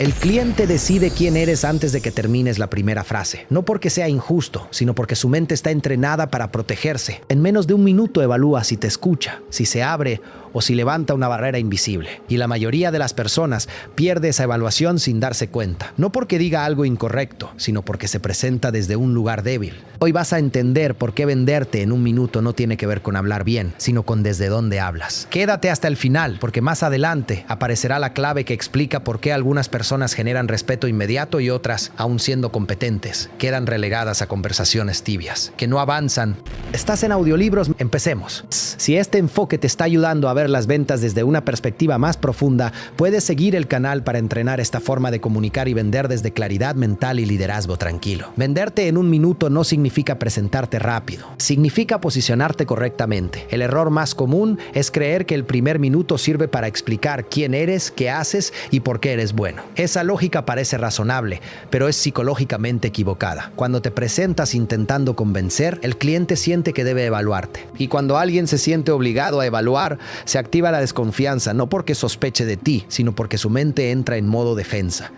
El cliente decide quién eres antes de que termines la primera frase. No porque sea injusto, sino porque su mente está entrenada para protegerse. En menos de un minuto evalúa si te escucha, si se abre o si levanta una barrera invisible. Y la mayoría de las personas pierde esa evaluación sin darse cuenta. No porque diga algo incorrecto, sino porque se presenta desde un lugar débil. Hoy vas a entender por qué venderte en un minuto no tiene que ver con hablar bien, sino con desde dónde hablas. Quédate hasta el final, porque más adelante aparecerá la clave que explica por qué algunas personas generan respeto inmediato y otras, aun siendo competentes, quedan relegadas a conversaciones tibias, que no avanzan. ¿Estás en audiolibros? Empecemos. Si este enfoque te está ayudando a ver las ventas desde una perspectiva más profunda, puedes seguir el canal para entrenar esta forma de comunicar y vender desde claridad mental y liderazgo tranquilo. Venderte en un minuto no significa presentarte rápido, significa posicionarte correctamente. El error más común es creer que el primer minuto sirve para explicar quién eres, qué haces y por qué eres bueno. Esa lógica parece razonable, pero es psicológicamente equivocada. Cuando te presentas intentando convencer, el cliente siente que debe evaluarte. Y cuando alguien se siente obligado a evaluar, se activa la desconfianza, no porque sospeche de ti, sino porque su mente entra en modo defensa.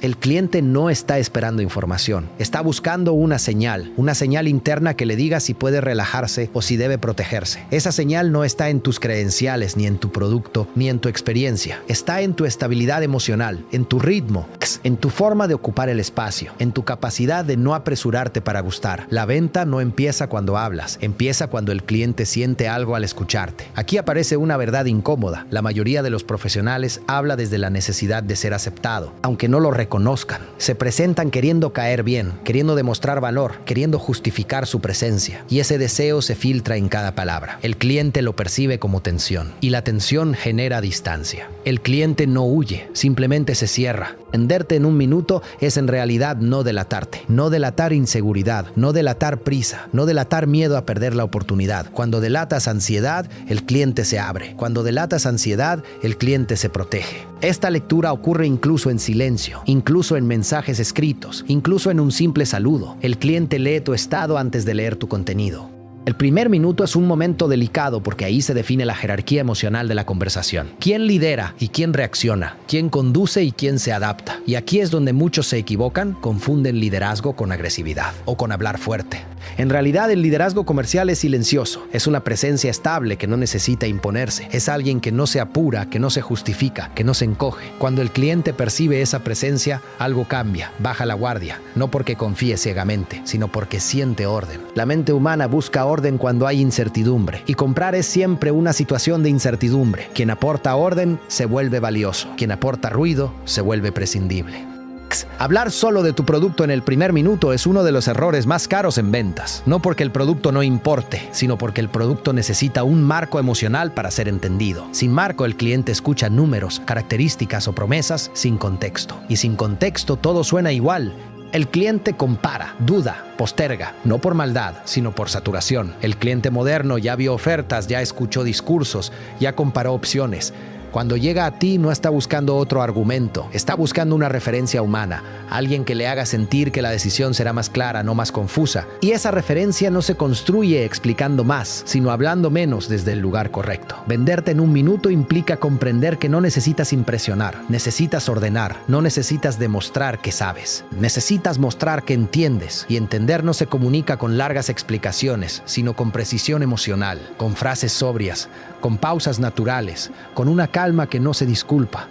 El cliente no está esperando información, está buscando una señal interna que le diga si puede relajarse o si debe protegerse. Esa señal no está en tus credenciales, ni en tu producto, ni en tu experiencia. Está en tu estabilidad emocional, en tu ritmo, en tu forma de ocupar el espacio, en tu capacidad de no apresurarte para gustar. La venta no empieza cuando hablas, empieza cuando el cliente siente algo al escucharte. Aquí aparece una verdad incómoda. La mayoría de los profesionales habla desde la necesidad de ser aceptado, aunque no lo reconozcan. Se presentan queriendo caer bien, queriendo demostrar valor, queriendo justificar su presencia. Y ese deseo se filtra en cada palabra. El cliente lo percibe como tensión. Y la tensión genera distancia. El cliente no huye, simplemente se cierra. Venderte en un minuto es en realidad no delatarte. No delatar inseguridad, no delatar prisa, no delatar miedo a perder la oportunidad. Cuando delatas ansiedad, el cliente se abre. Cuando delatas ansiedad, el cliente se protege. Esta lectura ocurre incluso en silencio, incluso en mensajes escritos, incluso en un simple saludo. El cliente lee tu estado antes de leer tu contenido. El primer minuto es un momento delicado porque ahí se define la jerarquía emocional de la conversación. ¿Quién lidera y quién reacciona? ¿Quién conduce y quién se adapta? Y aquí es donde muchos se equivocan, confunden liderazgo con agresividad o con hablar fuerte. En realidad, el liderazgo comercial es silencioso. Es una presencia estable que no necesita imponerse. Es alguien que no se apura, que no se justifica, que no se encoge. Cuando el cliente percibe esa presencia, algo cambia, baja la guardia. No porque confíe ciegamente, sino porque siente orden. La mente humana busca orden cuando hay incertidumbre. Y comprar es siempre una situación de incertidumbre. Quien aporta orden se vuelve valioso. Quien aporta ruido se vuelve prescindible. Hablar solo de tu producto en el primer minuto es uno de los errores más caros en ventas. No porque el producto no importe, sino porque el producto necesita un marco emocional para ser entendido. Sin marco, el cliente escucha números, características o promesas sin contexto. Y sin contexto todo suena igual. El cliente compara, duda, posterga, no por maldad, sino por saturación. El cliente moderno ya vio ofertas, ya escuchó discursos, ya comparó opciones. Cuando llega a ti no está buscando otro argumento, está buscando una referencia humana, alguien que le haga sentir que la decisión será más clara, no más confusa. Y esa referencia no se construye explicando más, sino hablando menos desde el lugar correcto. Venderte en un minuto implica comprender que no necesitas impresionar, necesitas ordenar, no necesitas demostrar que sabes. Necesitas mostrar que entiendes, y entender no se comunica con largas explicaciones, sino con precisión emocional, con frases sobrias, con pausas naturales, con una calma que no se disculpa.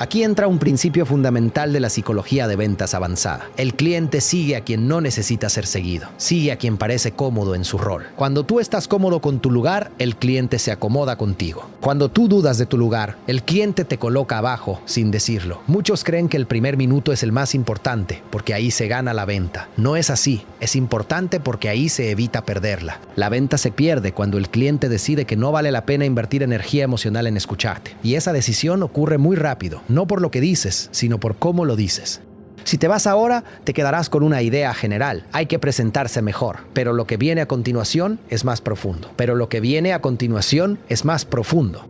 Aquí entra un principio fundamental de la psicología de ventas avanzada. El cliente sigue a quien no necesita ser seguido. Sigue a quien parece cómodo en su rol. Cuando tú estás cómodo con tu lugar, el cliente se acomoda contigo. Cuando tú dudas de tu lugar, el cliente te coloca abajo sin decirlo. Muchos creen que el primer minuto es el más importante porque ahí se gana la venta. No es así. Es importante porque ahí se evita perderla. La venta se pierde cuando el cliente decide que no vale la pena invertir energía emocional en escucharte. Y esa decisión ocurre muy rápido. No por lo que dices, sino por cómo lo dices. Si te vas ahora, te quedarás con una idea general. Hay que presentarse mejor, pero lo que viene a continuación es más profundo.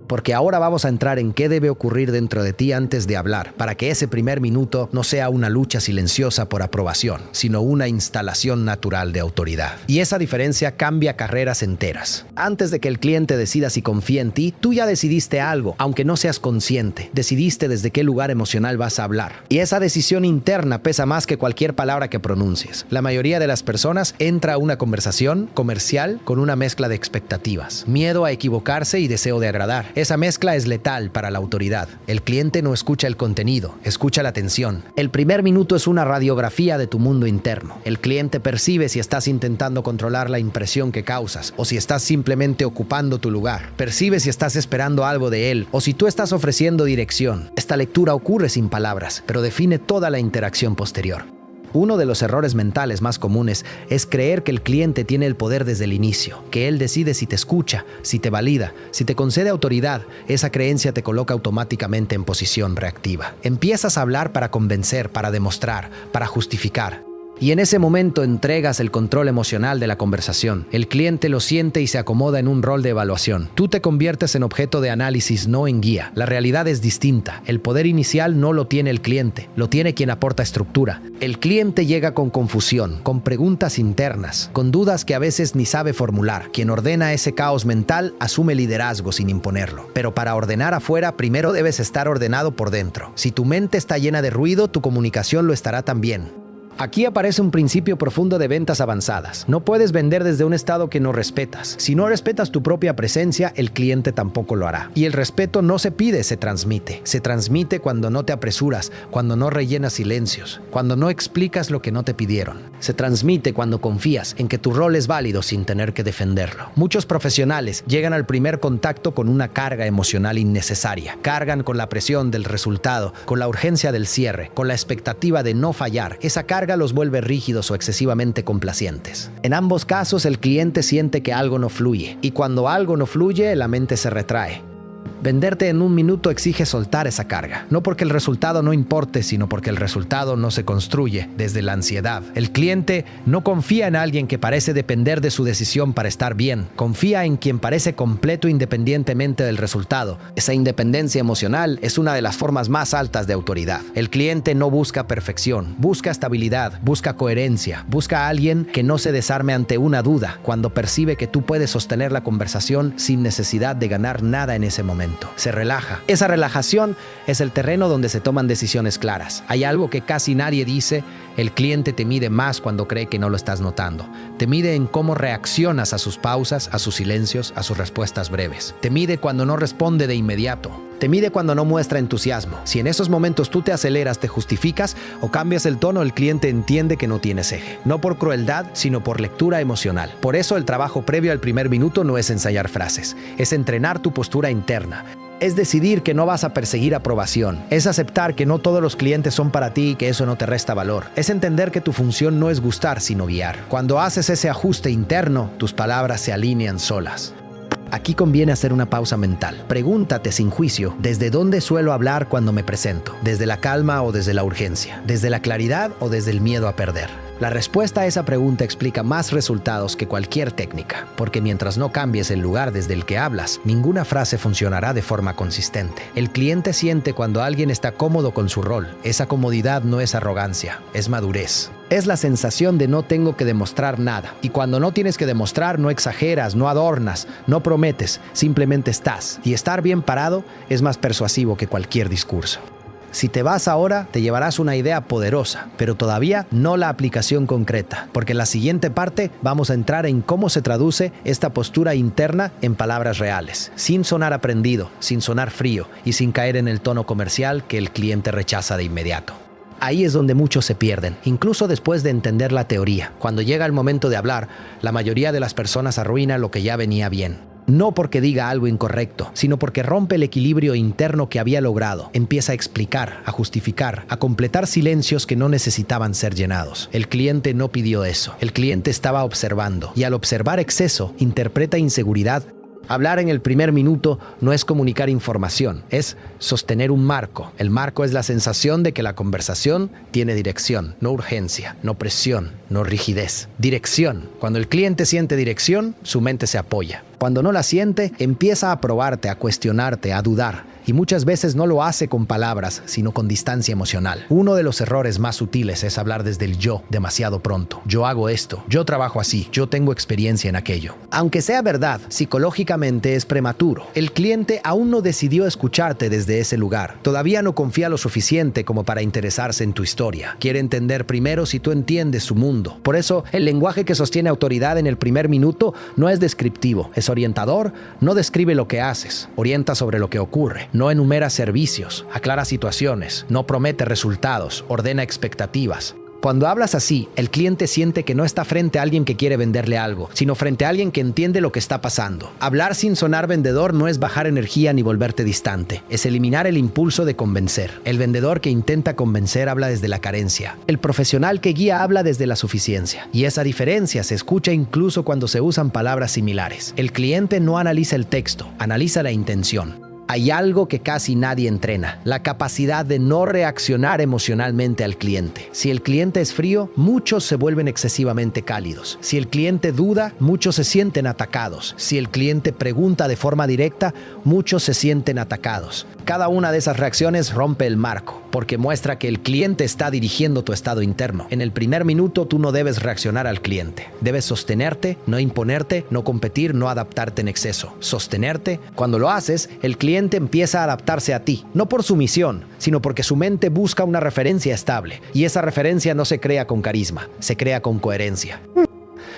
Porque ahora vamos a entrar en qué debe ocurrir dentro de ti antes de hablar, para que ese primer minuto no sea una lucha silenciosa por aprobación, sino una instalación natural de autoridad. Y esa diferencia cambia carreras enteras. Antes de que el cliente decida si confía en ti, tú ya decidiste algo, aunque no seas consciente. Decidiste desde qué lugar emocional vas a hablar. Y esa decisión interna pesa más que cualquier palabra que pronuncies. La mayoría de las personas entra a una conversación comercial con una mezcla de expectativas, miedo a equivocarse y deseo de agradar. Esa mezcla es letal para la autoridad. El cliente no escucha el contenido, escucha la atención. El primer minuto es una radiografía de tu mundo interno. El cliente percibe si estás intentando controlar la impresión que causas o si estás simplemente ocupando tu lugar. Percibe si estás esperando algo de él o si tú estás ofreciendo dirección. Esta lectura ocurre sin palabras, pero define toda la interacción posterior. Uno de los errores mentales más comunes es creer que el cliente tiene el poder desde el inicio, que él decide si te escucha, si te valida, si te concede autoridad. Esa creencia te coloca automáticamente en posición reactiva. Empiezas a hablar para convencer, para demostrar, para justificar. Y en ese momento entregas el control emocional de la conversación. El cliente lo siente y se acomoda en un rol de evaluación. Tú te conviertes en objeto de análisis, no en guía. La realidad es distinta. El poder inicial no lo tiene el cliente, lo tiene quien aporta estructura. El cliente llega con confusión, con preguntas internas, con dudas que a veces ni sabe formular. Quien ordena ese caos mental asume liderazgo sin imponerlo. Pero para ordenar afuera, primero debes estar ordenado por dentro. Si tu mente está llena de ruido, tu comunicación lo estará también. Aquí aparece un principio profundo de ventas avanzadas. No puedes vender desde un estado que no respetas. Si no respetas tu propia presencia, el cliente tampoco lo hará. Y el respeto no se pide, se transmite. Se transmite cuando no te apresuras, cuando no rellenas silencios, cuando no explicas lo que no te pidieron. Se transmite cuando confías en que tu rol es válido sin tener que defenderlo. Muchos profesionales llegan al primer contacto con una carga emocional innecesaria. Cargan con la presión del resultado, con la urgencia del cierre, con la expectativa de no fallar. Esa carga los vuelve rígidos o excesivamente complacientes. En ambos casos, el cliente siente que algo no fluye, y cuando algo no fluye, la mente se retrae. Venderte en un minuto exige soltar esa carga, no porque el resultado no importe, sino porque el resultado no se construye desde la ansiedad. El cliente no confía en alguien que parece depender de su decisión para estar bien, confía en quien parece completo independientemente del resultado. Esa independencia emocional es una de las formas más altas de autoridad. El cliente no busca perfección, busca estabilidad, busca coherencia, busca a alguien que no se desarme ante una duda cuando percibe que tú puedes sostener la conversación sin necesidad de ganar nada en ese momento. Se relaja. Esa relajación es el terreno donde se toman decisiones claras. Hay algo que casi nadie dice: el cliente te mide más cuando cree que no lo estás notando. Te mide en cómo reaccionas a sus pausas, a sus silencios, a sus respuestas breves. Te mide cuando no responde de inmediato. Te mide cuando no muestra entusiasmo. Si en esos momentos tú te aceleras, te justificas o cambias el tono, el cliente entiende que no tienes eje. No por crueldad, sino por lectura emocional. Por eso el trabajo previo al primer minuto no es ensayar frases, es entrenar tu postura interna. Es decidir que no vas a perseguir aprobación. Es aceptar que no todos los clientes son para ti y que eso no te resta valor. Es entender que tu función no es gustar, sino guiar. Cuando haces ese ajuste interno, tus palabras se alinean solas. Aquí conviene hacer una pausa mental. Pregúntate sin juicio: ¿desde dónde suelo hablar cuando me presento? ¿Desde la calma o desde la urgencia? ¿Desde la claridad o desde el miedo a perder? La respuesta a esa pregunta explica más resultados que cualquier técnica, porque mientras no cambies el lugar desde el que hablas, ninguna frase funcionará de forma consistente. El cliente siente cuando alguien está cómodo con su rol. Esa comodidad no es arrogancia, es madurez. Es la sensación de no tengo que demostrar nada. Y cuando no tienes que demostrar, no exageras, no adornas, no prometes, simplemente estás. Y estar bien parado es más persuasivo que cualquier discurso. Si te vas ahora, te llevarás una idea poderosa, pero todavía no la aplicación concreta, porque en la siguiente parte vamos a entrar en cómo se traduce esta postura interna en palabras reales, sin sonar aprendido, sin sonar frío y sin caer en el tono comercial que el cliente rechaza de inmediato. Ahí es donde muchos se pierden, incluso después de entender la teoría. Cuando llega el momento de hablar, la mayoría de las personas arruina lo que ya venía bien. No porque diga algo incorrecto, sino porque rompe el equilibrio interno que había logrado. Empieza a explicar, a justificar, a completar silencios que no necesitaban ser llenados. El cliente no pidió eso. El cliente estaba observando, y al observar exceso, interpreta inseguridad Hablar en el primer minuto no es comunicar información, es sostener un marco. El marco es la sensación de que la conversación tiene dirección, no urgencia, no presión, no rigidez. Dirección. Cuando el cliente siente dirección, su mente se apoya. Cuando no la siente, empieza a probarte, a cuestionarte, a dudar. Y muchas veces no lo hace con palabras, sino con distancia emocional. Uno de los errores más sutiles es hablar desde el yo demasiado pronto. Yo hago esto, yo trabajo así, yo tengo experiencia en aquello. Aunque sea verdad, psicológicamente es prematuro. El cliente aún no decidió escucharte desde ese lugar. Todavía no confía lo suficiente como para interesarse en tu historia. Quiere entender primero si tú entiendes su mundo. Por eso, el lenguaje que sostiene autoridad en el primer minuto no es descriptivo, es orientador, no describe lo que haces, orienta sobre lo que ocurre. No enumera servicios, aclara situaciones, no promete resultados, ordena expectativas. Cuando hablas así, el cliente siente que no está frente a alguien que quiere venderle algo, sino frente a alguien que entiende lo que está pasando. Hablar sin sonar vendedor no es bajar energía ni volverte distante, es eliminar el impulso de convencer. El vendedor que intenta convencer habla desde la carencia. El profesional que guía habla desde la suficiencia. Y esa diferencia se escucha incluso cuando se usan palabras similares. El cliente no analiza el texto, analiza la intención. Hay algo que casi nadie entrena, la capacidad de no reaccionar emocionalmente al cliente. Si el cliente es frío, muchos se vuelven excesivamente cálidos. Si el cliente duda, muchos se sienten atacados. Si el cliente pregunta de forma directa, muchos se sienten atacados. Cada una de esas reacciones rompe el marco, porque muestra que el cliente está dirigiendo tu estado interno. En el primer minuto tú no debes reaccionar al cliente. Debes sostenerte, no imponerte, no competir, no adaptarte en exceso. Sostenerte. Cuando lo haces, el cliente empieza a adaptarse a ti, no por sumisión, sino porque su mente busca una referencia estable. Y esa referencia no se crea con carisma, se crea con coherencia.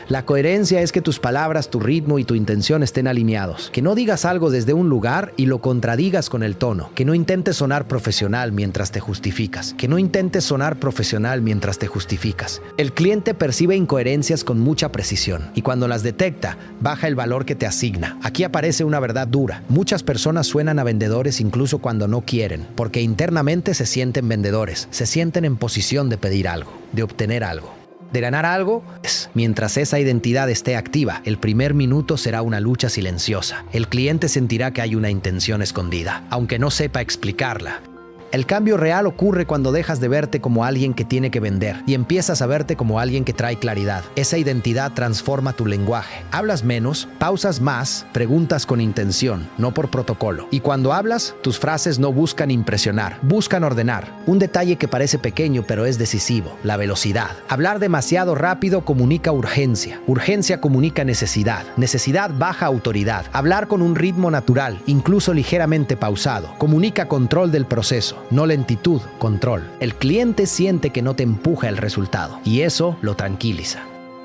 La coherencia es que tus palabras, tu ritmo y tu intención estén alineados. Que no digas algo desde un lugar y lo contradigas con el tono. Que no intentes sonar profesional mientras te justificas. Que no intentes sonar profesional mientras te justificas. El cliente percibe incoherencias con mucha precisión y cuando las detecta, baja el valor que te asigna. Aquí aparece una verdad dura. Muchas personas suenan a vendedores incluso cuando no quieren, porque internamente se sienten vendedores, se sienten en posición de pedir algo, de obtener algo. De ganar algo, mientras esa identidad esté activa, el primer minuto será una lucha silenciosa. El cliente sentirá que hay una intención escondida, aunque no sepa explicarla. El cambio real ocurre cuando dejas de verte como alguien que tiene que vender y empiezas a verte como alguien que trae claridad. Esa identidad transforma tu lenguaje. Hablas menos, pausas más, preguntas con intención, no por protocolo. Y cuando hablas, tus frases no buscan impresionar, buscan ordenar. Un detalle que parece pequeño pero es decisivo, la velocidad. Hablar demasiado rápido comunica urgencia. Urgencia comunica necesidad. Necesidad baja autoridad. Hablar con un ritmo natural, incluso ligeramente pausado, comunica control del proceso. No lentitud, control. El cliente siente que no te empuja el resultado y eso lo tranquiliza.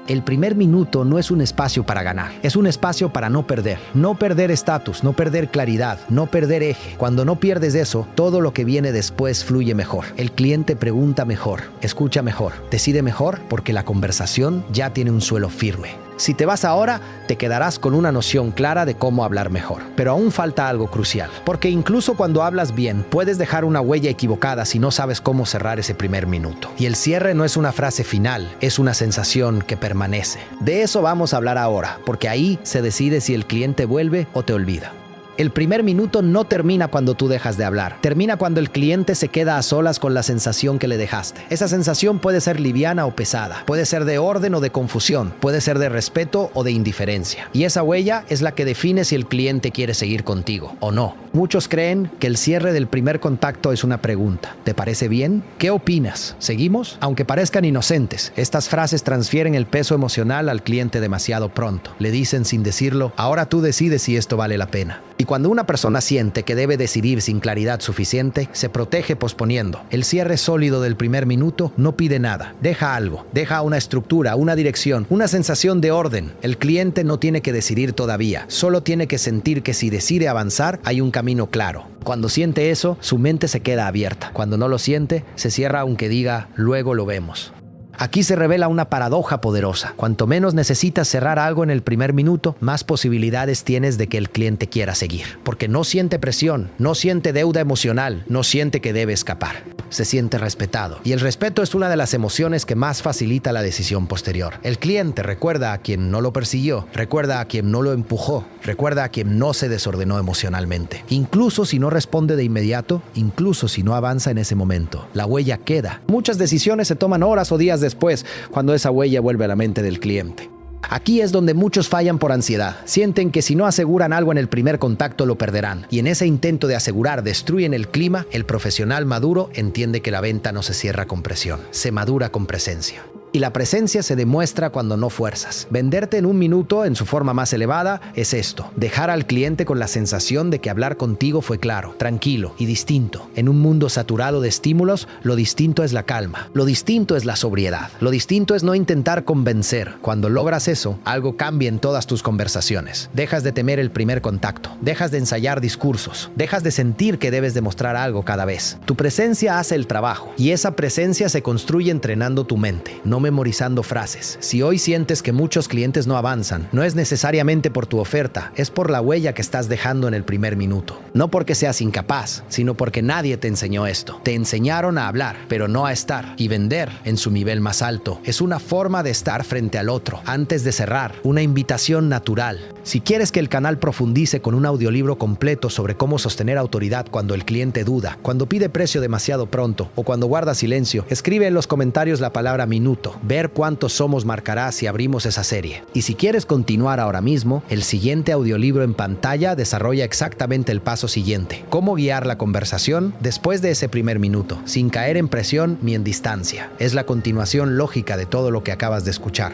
El primer minuto no es un espacio para ganar, es un espacio para no perder. No perder estatus, no perder claridad, no perder eje. Cuando no pierdes eso, todo lo que viene después fluye mejor. El cliente pregunta mejor, escucha mejor, decide mejor porque la conversación ya tiene un suelo firme. Si te vas ahora, te quedarás con una noción clara de cómo hablar mejor. Pero aún falta algo crucial, porque incluso cuando hablas bien, puedes dejar una huella equivocada si no sabes cómo cerrar ese primer minuto. Y el cierre no es una frase final, es una sensación que permanece. De eso vamos a hablar ahora, porque ahí se decide si el cliente vuelve o te olvida. El primer minuto no termina cuando tú dejas de hablar. Termina cuando el cliente se queda a solas con la sensación que le dejaste. Esa sensación puede ser liviana o pesada. Puede ser de orden o de confusión. Puede ser de respeto o de indiferencia. Y esa huella es la que define si el cliente quiere seguir contigo o no. Muchos creen que el cierre del primer contacto es una pregunta. ¿Te parece bien? ¿Qué opinas? ¿Seguimos? Aunque parezcan inocentes, estas frases transfieren el peso emocional al cliente demasiado pronto. Le dicen sin decirlo, ahora tú decides si esto vale la pena. Y cuando una persona siente que debe decidir sin claridad suficiente, se protege posponiendo. El cierre sólido del primer minuto no pide nada. Deja algo. Deja una estructura, una dirección, una sensación de orden. El cliente no tiene que decidir todavía. Solo tiene que sentir que si decide avanzar, hay un camino claro. Cuando siente eso, su mente se queda abierta. Cuando no lo siente, se cierra aunque diga, luego lo vemos. Aquí se revela una paradoja poderosa. Cuanto menos necesitas cerrar algo en el primer minuto, más posibilidades tienes de que el cliente quiera seguir. Porque no siente presión, no siente deuda emocional, no siente que debe escapar. Se siente respetado. Y el respeto es una de las emociones que más facilita la decisión posterior. El cliente recuerda a quien no lo persiguió, recuerda a quien no lo empujó, recuerda a quien no se desordenó emocionalmente. Incluso si no responde de inmediato, incluso si no avanza en ese momento, la huella queda. Muchas decisiones se toman horas o días después, cuando esa huella vuelve a la mente del cliente. Aquí es donde muchos fallan por ansiedad. Sienten que si no aseguran algo en el primer contacto lo perderán. Y en ese intento de asegurar destruyen el clima. El profesional maduro entiende que la venta no se cierra con presión, se madura con presencia. Y la presencia se demuestra cuando no fuerzas. Venderte en un minuto, en su forma más elevada, es esto: dejar al cliente con la sensación de que hablar contigo fue claro, tranquilo y distinto. En un mundo saturado de estímulos, lo distinto es la calma, lo distinto es la sobriedad, lo distinto es no intentar convencer. Cuando logras eso, algo cambia en todas tus conversaciones. Dejas de temer el primer contacto, dejas de ensayar discursos, dejas de sentir que debes demostrar algo cada vez. Tu presencia hace el trabajo, y esa presencia se construye entrenando tu mente, no memorizando frases. Si hoy sientes que muchos clientes no avanzan, no es necesariamente por tu oferta, es por la huella que estás dejando en el primer minuto. No porque seas incapaz, sino porque nadie te enseñó esto. Te enseñaron a hablar, pero no a estar. Y vender en su nivel más alto es una forma de estar frente al otro, antes de cerrar, una invitación natural. Si quieres que el canal profundice con un audiolibro completo sobre cómo sostener autoridad cuando el cliente duda, cuando pide precio demasiado pronto o cuando guarda silencio, escribe en los comentarios la palabra minuto. Ver cuántos somos marcará si abrimos esa serie. Y si quieres continuar ahora mismo, el siguiente audiolibro en pantalla desarrolla exactamente el paso siguiente: cómo guiar la conversación después de ese primer minuto, sin caer en presión ni en distancia. Es la continuación lógica de todo lo que acabas de escuchar.